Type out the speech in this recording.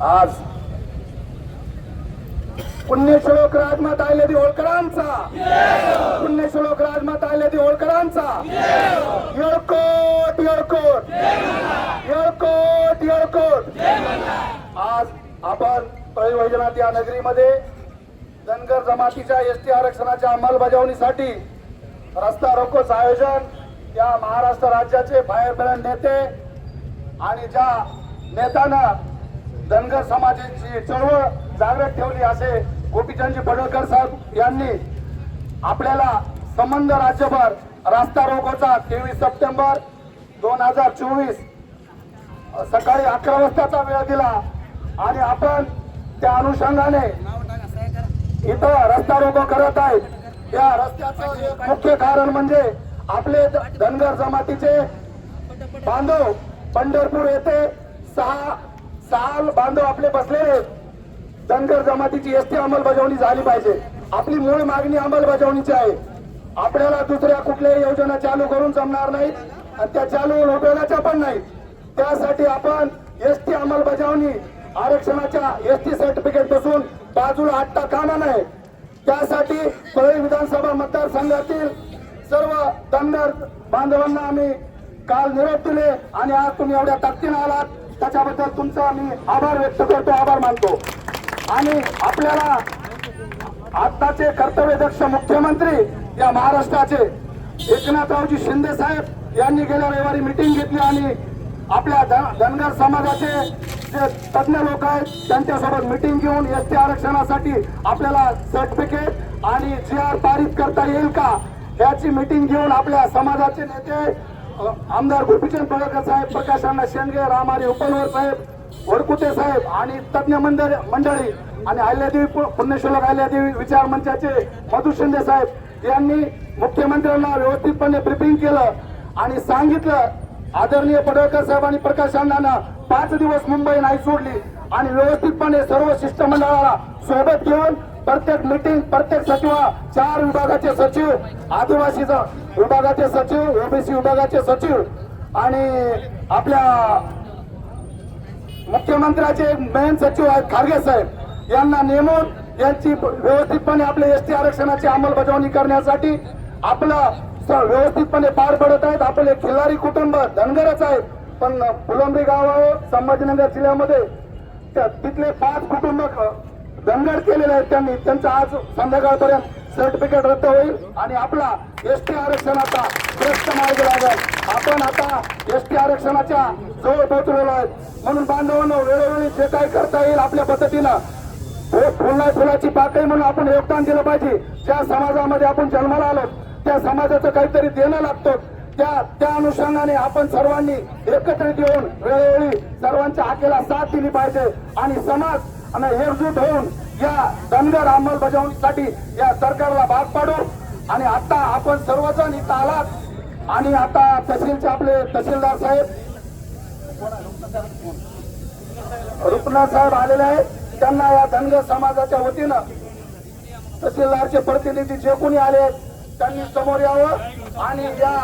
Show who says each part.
Speaker 1: आज पुण्यश्लोक राजमाता अहिल्यादेवी होळकरांचा, पुण्यश्लोक राजमाता अहिल्यादेवी होळकरांचा येळकोट येळकोट येळकोट येळकोट। आज आपण तळी वैजनाथ या नगरीमध्ये धनगर जमातीच्या एसटी आरक्षणाच्या अंमलबजावणीसाठी रस्ता रोकोचं आयोजन या महाराष्ट्र राज्याचे फायर ब्रँड नेते आणि ज्या नेत्यानं धनगर समाजाची चळवळ जागृत ठेवली असे गोपीचंदजी पडळकर साहेब यांनी आपल्याला संबंध राज्यभर रस्ता रोकोचा 23 सप्टेंबर 2024 सकाळी 11 वाजताचा वेळ दिला आणि आपण त्या अनुषंगाने इथं रस्ता रोको करत आहेत। या रस्त्याचं एक मुख्य कारण म्हणजे आपले धनगर जमातीचे बांधव पंढरपूर येथे सहा बांधव आपले बसलेले। धनगर जमातीची एसटी अंमलबजावणी झाली पाहिजे, आपली मूळ मागणी अंमलबजावणीची आहे। आपल्याला दुसऱ्या कुठल्याही योजना चालू करून जमणार नाही आणि त्या चालू उपयोगाच्या पण नाही। त्यासाठी आपण एसटी अंमलबजावणी आरक्षणाच्या एसटी सर्टिफिकेट पासून बाजूला हटता कामा नये। त्यासाठी परळी विधानसभा मतदारसंघातील सर्व धनगर बांधवांना आम्ही काल निरोप दिले आणि आज तुम्ही एवढ्या ताकदीने आलात त्याच्याबद्दल तुमचा मी आभार व्यक्त करतो, आभार मानतो। आणि आपल्याला आताचे कर्तव्यदक्ष मुख्यमंत्री या महाराष्ट्राचे एकनाथरावजी शिंदे साहेब यांनी गेल्या रविवारी मीटिंग घेतली आणि आपल्या धनगर समाजाचे जे तज्ञ लोक आहेत त्यांच्यासोबत मीटिंग घेऊन एसटी आरक्षणासाठी आपल्याला सर्टिफिकेट आणि GR पारित करता येईल का याची मीटिंग घेऊन आपल्या समाजाचे नेते आमदार गोपीचंद पडळकर साहेब, प्रकाश अण्णा शेंडगे, रामारी उपनवर साहेब, वडकुटे साहेब आणि तज्ञ मंडळी आणि अहिल्यादेवी पुण्यश्लोक अहिल्यादेवी विचार मंचाचे मधु शिंदे साहेब यांनी मुख्यमंत्र्यांना व्यवस्थितपणे ब्रीफिंग केलं आणि सांगितलं आदरणीय पडळकर साहेब आणि प्रकाश अण्णांना 5 दिवस मुंबई नाही सोडली आणि व्यवस्थितपणे सर्व शिष्टमंडळाला सोबत घेऊन प्रत्येक मीटिंग प्रत्येक सचिव 4 विभागाचे सचिव, आदिवासी विभागाचे सचिव, ओबीसी विभागाचे सचिव आणि आपल्या मुख्यमंत्र्याचे मेन सचिव आहेत खारगे साहेब यांना नेमून यांची व्यवस्थितपणे आपल्या एसटी आरक्षणाची अंमलबजावणी करण्यासाठी आपलं व्यवस्थितपणे पार पडत आहेत। आपले खिल्लारी कुटुंब धनगरच आहेत पण फुलंब्री गाव संभाजीनगर जिल्ह्यामध्ये तिथले 5 कुटुंब धनगर केलेले आहेत त्यांनी। त्यांचं आज संध्याकाळपर्यंत सर्टिफिकेट रद्द होईल आणि आपला एसटी आरक्षणाचा भ्रष्ट मार्ग लागेल। आपण आता एसटी आरक्षणाच्या जवळ पोहोचलेलो आहेत म्हणून बांधवांनो वेळोवेळी जे काही करता येईल आपल्या पद्धतीनं फुल नाही फुलाची पाकळी म्हणून आपण योगदान दिलं पाहिजे। ज्या समाजामध्ये आपण जन्माला आलो त्या समाजाचं काहीतरी देणं लागतं, त्या अनुषंगाने आपण सर्वांनी एकत्रित येऊन वेळोवेळी सर्वांच्या हाकेला साथ दिली पाहिजे आणि समाज आणि एकजूट होऊन या धनगर अंमलबजावणीसाठी या सरकारला भाग पाडू। आणि आता आपण सर्वजण इथं आलात आणि आता तहसीलचे आपले तहसीलदार साहेब रुपनाथ साहेब आलेले आहेत, त्यांना या धनगर समाजाच्या वतीनं तहसीलदारचे प्रतिनिधी जे कोणी आले त्यांनी समोर यावं आणि या